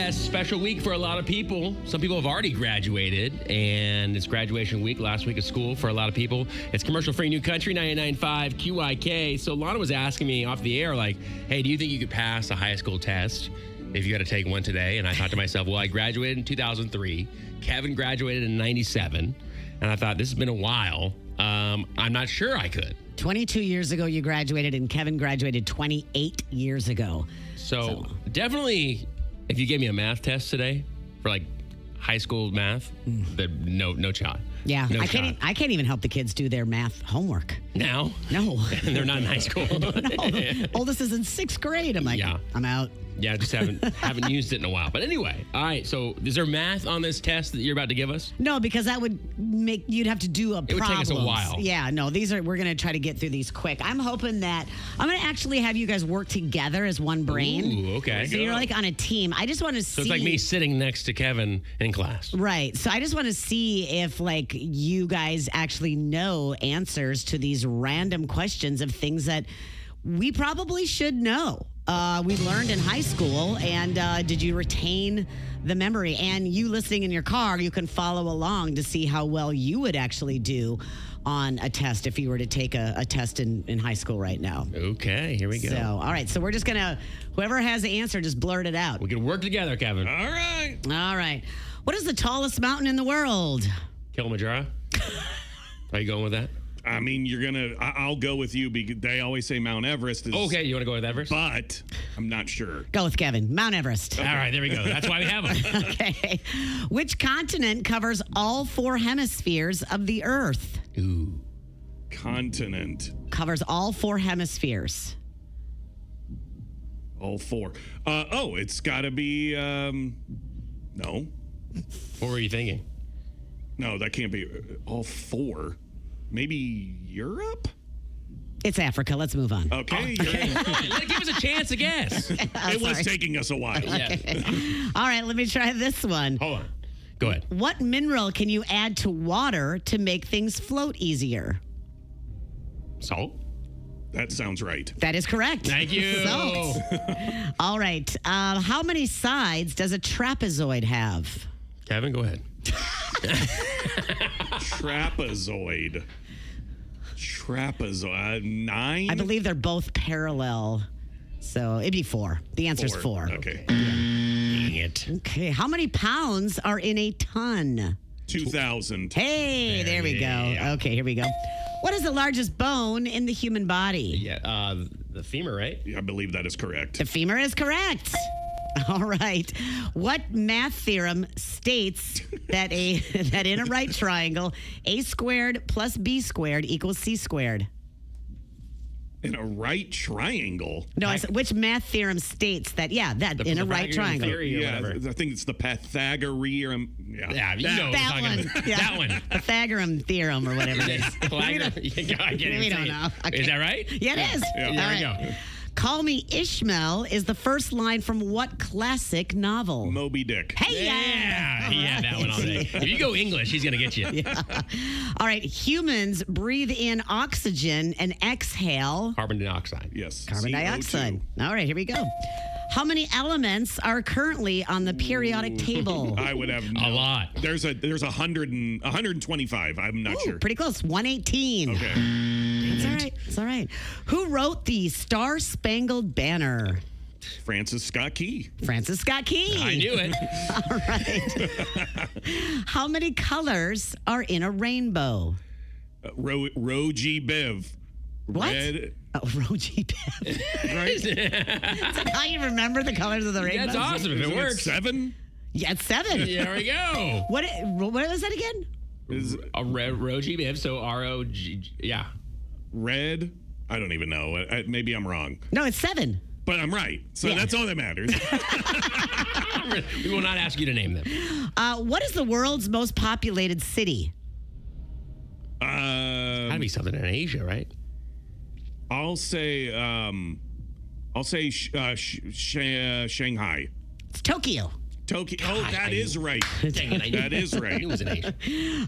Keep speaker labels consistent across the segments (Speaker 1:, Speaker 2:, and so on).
Speaker 1: test. Special week for a lot of people. Some people have already graduated, and it's graduation week, last week of school for a lot of people. It's commercial-free New Country, 99.5 QIK. So Lana was asking me off the air, like, hey, do you think you could pass a high school test if you got to take one today? And I thought to myself, well, I graduated in 2003. Kevin graduated in 97. And I thought, this has been a while. I'm not sure I could.
Speaker 2: 22 years ago, you graduated, and Kevin graduated 28 years ago.
Speaker 1: So definitely, if you gave me a math test today for like high school math, no shot.
Speaker 2: Yeah,
Speaker 1: No
Speaker 2: I
Speaker 1: shot.
Speaker 2: can't even help the kids do their math homework.
Speaker 1: Now?
Speaker 2: No.
Speaker 1: And they're not in high school.
Speaker 2: No, oldest is in 6th grade. I'm like,
Speaker 1: Yeah.
Speaker 2: I'm out.
Speaker 1: Yeah, just haven't used it in a while. But anyway, all right. So is there math on this test that you're about to give us?
Speaker 2: No, because that would make you'd have to do a problem.
Speaker 1: It would take us a while.
Speaker 2: Yeah, no, we're going to try to get through these quick. I'm hoping that I'm going to actually have you guys work together as one brain.
Speaker 1: Ooh, okay.
Speaker 2: So you're like on a team. I just want to see.
Speaker 1: So it's like me sitting next to Kevin in class.
Speaker 2: Right. So I just want to see if like you guys actually know answers to these random questions of things that we probably should know. We learned in high school, and did you retain the memory? And you listening in your car, you can follow along to see how well you would actually do on a test if you were to take a test in high school right now.
Speaker 1: Okay, here we go.
Speaker 2: So, all right. So we're just going to, whoever has the answer, just blurt it out.
Speaker 1: We can work together, Kevin.
Speaker 3: All right.
Speaker 2: All right. What is the tallest mountain in the world?
Speaker 1: Kilimanjaro? Are you going with that?
Speaker 3: I mean, I'll go with you because they always say Mount Everest is.
Speaker 1: Okay, you want to go with Everest?
Speaker 3: But I'm not sure.
Speaker 2: Go with Kevin. Mount Everest.
Speaker 1: All right, there we go. That's why we have them.
Speaker 2: Okay. Which continent covers all 4 hemispheres of the Earth?
Speaker 1: Ooh.
Speaker 3: Continent.
Speaker 2: Covers all 4 hemispheres.
Speaker 3: All 4. It's got to be. No.
Speaker 1: What were you thinking?
Speaker 3: No, that can't be all 4. Maybe Europe?
Speaker 2: It's Africa. Let's move on.
Speaker 3: Okay.
Speaker 1: Give us a chance to guess.
Speaker 3: It was taking us a while.
Speaker 1: Yeah.
Speaker 2: All right, let me try this one.
Speaker 1: Hold on. Go ahead.
Speaker 2: What mineral can you add to water to make things float easier?
Speaker 1: Salt?
Speaker 3: That sounds right.
Speaker 2: That is correct.
Speaker 1: Thank you.
Speaker 2: Salt. All right. How many sides does a trapezoid have?
Speaker 1: Kevin, go ahead.
Speaker 3: Trapezoid. 9?
Speaker 2: I believe they're both parallel. So it'd be 4. The answer's 4.
Speaker 3: Okay.
Speaker 1: Dang it.
Speaker 2: Okay. How many pounds are in a ton?
Speaker 3: 2,000.
Speaker 2: Hey, there we go.
Speaker 1: Yeah.
Speaker 2: Okay, here we go. What is the largest bone in the human body?
Speaker 1: Yeah, the femur, right?
Speaker 3: I believe that is correct.
Speaker 2: The femur is correct. All right. What math theorem states that that in a right triangle, a squared plus b squared equals c squared?
Speaker 3: In a right triangle?
Speaker 2: No, I said, which math theorem states that, that in a right
Speaker 1: Pythagorean
Speaker 2: triangle?
Speaker 1: theory or
Speaker 3: Yeah,
Speaker 1: whatever.
Speaker 3: I think it's the Pythagorean.
Speaker 1: Yeah, you know what
Speaker 2: That
Speaker 1: we're talking
Speaker 2: one.
Speaker 1: about.
Speaker 2: Yeah.
Speaker 1: That one.
Speaker 2: Pythagorean theorem or whatever it is.
Speaker 1: We
Speaker 2: don't know. Okay.
Speaker 1: Is that right?
Speaker 2: Yeah, it is.
Speaker 3: Yeah.
Speaker 2: All
Speaker 1: There
Speaker 2: right.
Speaker 1: we go.
Speaker 2: Call Me Ishmael is the first line from what classic novel?
Speaker 3: Moby Dick.
Speaker 2: Hey,
Speaker 1: Yeah, he had that one all day. If you go English, he's going to get you.
Speaker 2: All right. Humans breathe in oxygen and exhale
Speaker 1: Carbon dioxide.
Speaker 3: Yes.
Speaker 2: carbon
Speaker 3: CO2.
Speaker 2: dioxide. All right, here we go. How many elements are currently on the periodic table?
Speaker 3: I would have
Speaker 1: A lot.
Speaker 3: There's 125. I'm not
Speaker 2: Ooh,
Speaker 3: sure.
Speaker 2: pretty close. 118.
Speaker 3: Okay.
Speaker 2: It's all right. It's all right. Who wrote the Star Spangled Banner?
Speaker 3: Francis Scott Key.
Speaker 2: Francis Scott Key.
Speaker 1: I knew it.
Speaker 2: All right. How many colors are in a rainbow?
Speaker 3: Roji Biv.
Speaker 2: What?
Speaker 3: Red.
Speaker 2: Oh, Roji Biv. That's how you remember the colors of the rainbow?
Speaker 1: That's awesome if it
Speaker 3: Isn't it
Speaker 1: works.
Speaker 3: 7?
Speaker 2: Yeah, it's 7.
Speaker 1: There we go.
Speaker 2: What was that again?
Speaker 3: Is
Speaker 1: A Roji Biv, so R-O-G, yeah.
Speaker 3: red? I don't even know. Maybe I'm wrong.
Speaker 2: No, it's 7.
Speaker 3: But I'm right. So
Speaker 2: Yeah.
Speaker 3: that's all that matters.
Speaker 1: We will not ask you to name them.
Speaker 2: What is the world's most populated city?
Speaker 1: Gotta be something in Asia, right?
Speaker 3: I'll say Shanghai.
Speaker 2: It's Tokyo.
Speaker 3: Tokyo. Oh, that is right.
Speaker 1: Dang it, I knew
Speaker 3: That is right.
Speaker 1: I knew it was in Asia.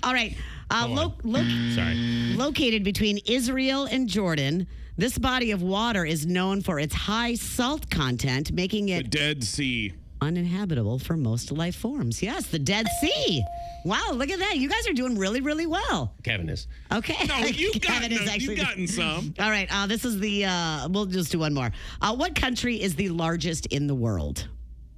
Speaker 2: All right.
Speaker 1: Sorry.
Speaker 2: Located between Israel and Jordan, this body of water is known for its high salt content, making
Speaker 3: The
Speaker 2: it
Speaker 3: Dead Sea.
Speaker 2: uninhabitable for most life forms. Yes, the Dead Sea. Wow, look at that. You guys are doing really, really well.
Speaker 1: Kevin is.
Speaker 2: Okay.
Speaker 3: No, you've
Speaker 2: Kevin is
Speaker 3: you've gotten some.
Speaker 2: All right, this is the, we'll just do one more. What country is the largest in the world?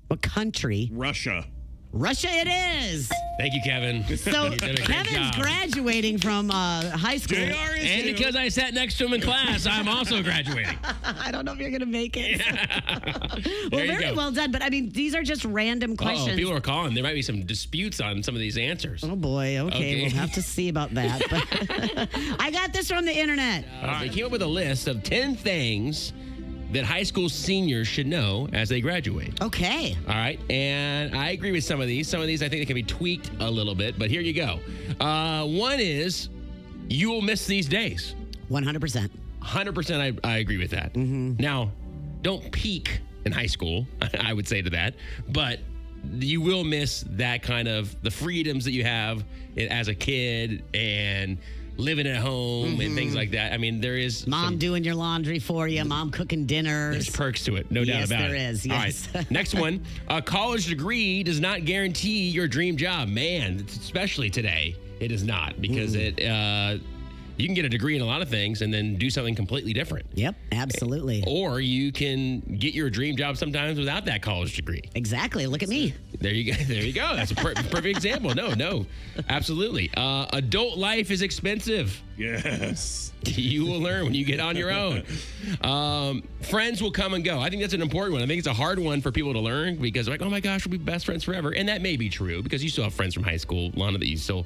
Speaker 2: What country?
Speaker 3: Russia.
Speaker 2: Russia it is.
Speaker 1: Thank you, Kevin.
Speaker 2: So
Speaker 1: You did a great
Speaker 2: Kevin's
Speaker 1: job.
Speaker 2: graduating from high school.
Speaker 3: JR is
Speaker 1: And
Speaker 3: too.
Speaker 1: because I sat next to him in class, I'm also graduating.
Speaker 2: I don't know if you're going to make it.
Speaker 1: There
Speaker 2: Well,
Speaker 1: you
Speaker 2: very
Speaker 1: go.
Speaker 2: well done. But I mean, these are just random
Speaker 1: Oh,
Speaker 2: questions.
Speaker 1: people are calling. There might be some disputes on some of these answers.
Speaker 2: Oh boy, okay,
Speaker 1: Okay.
Speaker 2: we'll have to see about that. But I got this from the internet.
Speaker 1: They came up with a list of 10 things that high school seniors should know as they graduate.
Speaker 2: Okay.
Speaker 1: All right, and I agree with some of these. Some of these I think they can be tweaked a little bit, but here you go. One is you will miss these days.
Speaker 2: 100%.
Speaker 1: 100% I agree with that. Now, don't peak in high school, I would say to that, but you will miss that kind of the freedoms that you have as a kid and living at home and things like that. I mean, there is
Speaker 2: Mom doing your laundry for you, mom cooking dinners.
Speaker 1: there's perks to it, no doubt
Speaker 2: Yes,
Speaker 1: about it.
Speaker 2: there is, yes.
Speaker 1: All right, next one. A college degree does not guarantee your dream job. Man, especially today, it does not because you can get a degree in a lot of things and then do something completely different.
Speaker 2: Yep, absolutely.
Speaker 1: Or you can get your dream job sometimes without that college degree.
Speaker 2: Exactly. Look at me.
Speaker 1: There you go. There you go. That's a perfect example. No, absolutely. Adult life is expensive.
Speaker 3: Yes.
Speaker 1: You will learn when you get on your own. Friends will come and go. I think that's an important one. I think it's a hard one for people to learn because they're like, oh my gosh, we'll be best friends forever. And that may be true because you still have friends from high school, Lana, that you still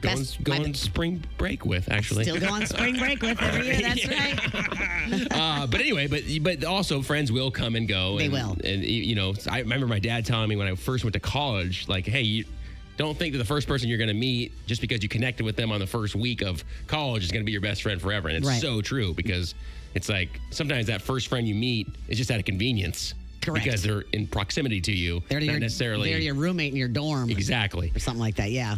Speaker 1: go on spring break with, actually.
Speaker 2: Still go on spring break with every year. That's right.
Speaker 1: But anyway, but also friends will come and go.
Speaker 2: They
Speaker 1: and,
Speaker 2: will.
Speaker 1: And, you know, I remember my dad telling me when I first went to college, like, hey, you don't think that the first person you're going to meet just because you connected with them on the first week of college is going to be your best friend forever. And it's
Speaker 2: Right.
Speaker 1: so true because it's like sometimes that first friend you meet is just out of convenience.
Speaker 2: Correct.
Speaker 1: Because they're in proximity to you.
Speaker 2: They're
Speaker 1: not necessarily.
Speaker 2: They're your roommate in your dorm.
Speaker 1: Exactly.
Speaker 2: Or something like that, yeah.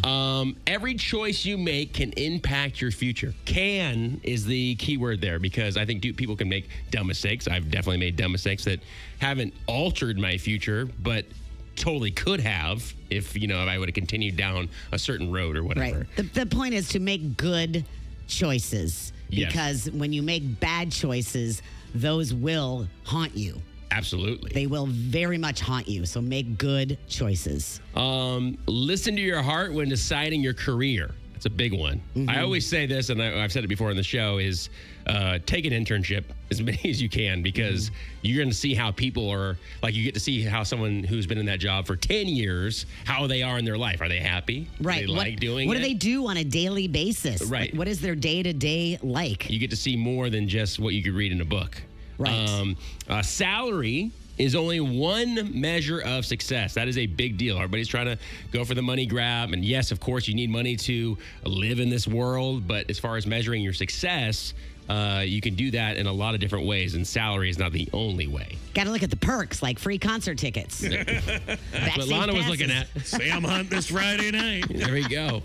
Speaker 1: Every choice you make can impact your future. Can is the key word there because I think people can make dumb mistakes. I've definitely made dumb mistakes that haven't altered my future, but totally could have if I would have continued down a certain road or whatever.
Speaker 2: Right. The point is to make good choices
Speaker 1: Yes.
Speaker 2: because when you make bad choices, those will haunt you.
Speaker 1: Absolutely.
Speaker 2: They will very much haunt you. So make good choices.
Speaker 1: Listen to your heart when deciding your career. That's a big one. I always say this, and I've said it before on the show, is take an internship as many as you can because you're going to see how people are, like you get to see how someone who's been in that job for 10 years, how they are in their life. Are they happy?
Speaker 2: Right.
Speaker 1: Do they like doing
Speaker 2: what
Speaker 1: it?
Speaker 2: do they do on a daily basis?
Speaker 1: Right.
Speaker 2: What is their day-to-day like?
Speaker 1: You get to see more than just what you could read in a book.
Speaker 2: Right.
Speaker 1: Salary is only one measure of success. That is a big deal. Everybody's trying to go for the money grab. And yes, of course, you need money to live in this world. But as far as measuring your success, you can do that in a lot of different ways. And salary is not the only way.
Speaker 2: Got to look at the perks, like free concert tickets.
Speaker 1: That's what Lana was looking at.
Speaker 3: Sam Hunt this Friday night.
Speaker 1: There we go.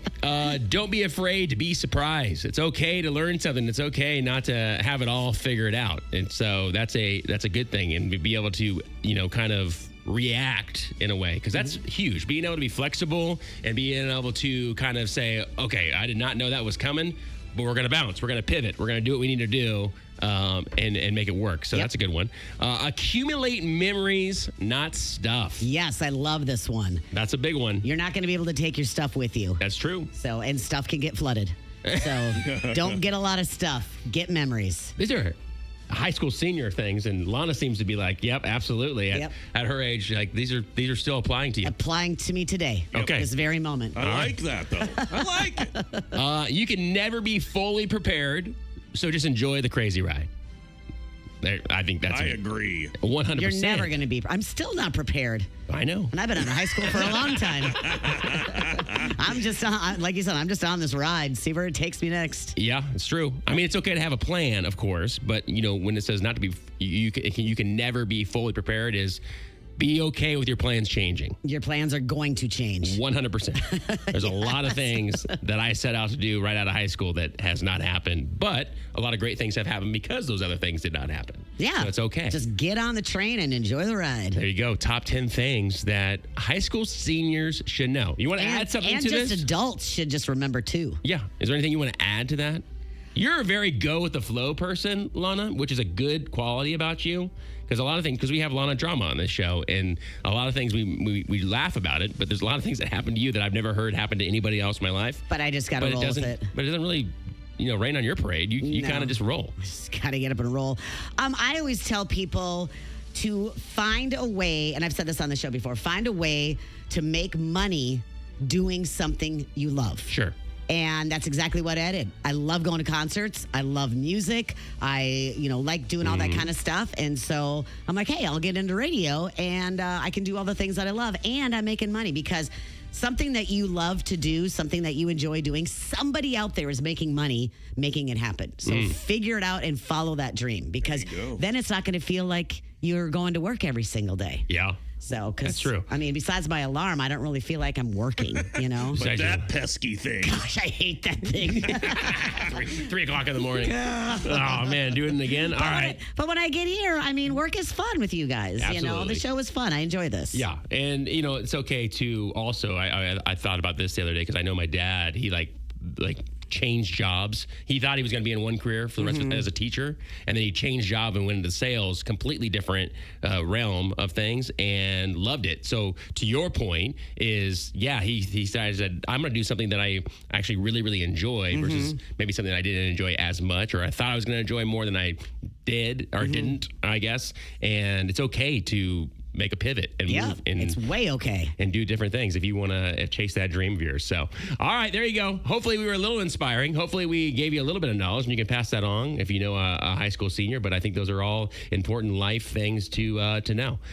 Speaker 1: Don't be afraid to be surprised. It's okay to learn something. It's okay not to have it all figured out. And so that's a good thing. And be able to, kind of react in a way because that's huge. Being able to be flexible and being able to kind of say, okay, I did not know that was coming, but we're going to bounce. We're going to pivot. We're going to do what we need to do and make it work. So that's a good one. Accumulate memories, not stuff.
Speaker 2: Yes, I love this one.
Speaker 1: That's a big one.
Speaker 2: You're not going to be able to take your stuff with you.
Speaker 1: That's true.
Speaker 2: So, and stuff can get flooded. So don't get a lot of stuff. Get memories.
Speaker 1: These are high school senior things, and Lana seems to be like, yep, absolutely.
Speaker 2: Yep.
Speaker 1: At her age, like these are still applying to you.
Speaker 2: Applying to me today.
Speaker 1: Okay.
Speaker 2: This very moment.
Speaker 3: I like that, though. I like it.
Speaker 1: You can never be fully prepared, so just enjoy the crazy ride. I think that's
Speaker 3: I agree.
Speaker 1: 100%.
Speaker 2: You're never going to be. I'm still not prepared.
Speaker 1: I know.
Speaker 2: And I've been out of high school for a long time. I'm just, like you said, I'm just on this ride. See where it takes me next.
Speaker 1: Yeah, it's true. I mean, it's okay to have a plan, of course, but when it says not to be, you can never be fully prepared is be okay with your plans changing.
Speaker 2: Your plans are going to change.
Speaker 1: 100%. There's a lot of things that I set out to do right out of high school that has not happened, but a lot of great things have happened because those other things did not happen.
Speaker 2: Yeah.
Speaker 1: So it's okay.
Speaker 2: Just get on the train and enjoy the ride.
Speaker 1: There you go. Top 10 things that high school seniors should know. You want to add something
Speaker 2: and
Speaker 1: to
Speaker 2: just
Speaker 1: this?
Speaker 2: adults should just remember too.
Speaker 1: Yeah. Is there anything you want to add to that? You're a very go with the flow person, Lana, which is a good quality about you. Because a lot of things, because we have Lana drama on this show, and a lot of things we laugh about it, but there's a lot of things that happen to you that I've never heard happen to anybody else in my life.
Speaker 2: But I just got to roll with it.
Speaker 1: But it doesn't really, rain on your parade. You kind of just roll.
Speaker 2: Just got to get up and roll. I always tell people to find a way, and I've said this on the show before, find a way to make money doing something you love.
Speaker 1: Sure.
Speaker 2: And that's exactly what I did. I love going to concerts. I love music. I, like doing all that kind of stuff. And so I'm like, hey, I'll get into radio and I can do all the things that I love. And I'm making money because something that you love to do, something that you enjoy doing, somebody out there is making money making it happen. So figure it out and follow that dream because then it's not going to feel like you're going to work every single day.
Speaker 1: Yeah.
Speaker 2: So,
Speaker 1: that's true.
Speaker 2: I mean, besides my alarm, I don't really feel like I'm working,
Speaker 3: But that pesky thing.
Speaker 2: Gosh, I hate that thing.
Speaker 1: 3 o'clock in the morning. Oh, man, doing it again? All right.
Speaker 2: But when I get here, I mean, work is fun with you guys.
Speaker 1: Absolutely.
Speaker 2: The show is fun. I enjoy this.
Speaker 1: Yeah. And, it's okay to also, I thought about this the other day because I know my dad, he like changed jobs. He thought he was going to be in one career for the rest of as a teacher, and then he changed job and went into sales, completely different realm of things, and loved it. So to your point is, he said, I'm going to do something that I actually really, really enjoy versus maybe something I didn't enjoy as much, or I thought I was going to enjoy more than I did or didn't, I guess. And it's okay to make a pivot and move. And
Speaker 2: it's way okay.
Speaker 1: And do different things if you want to chase that dream of yours. So, all right, there you go. Hopefully we were a little inspiring. Hopefully we gave you a little bit of knowledge and you can pass that on if you know a high school senior. But I think those are all important life things to know.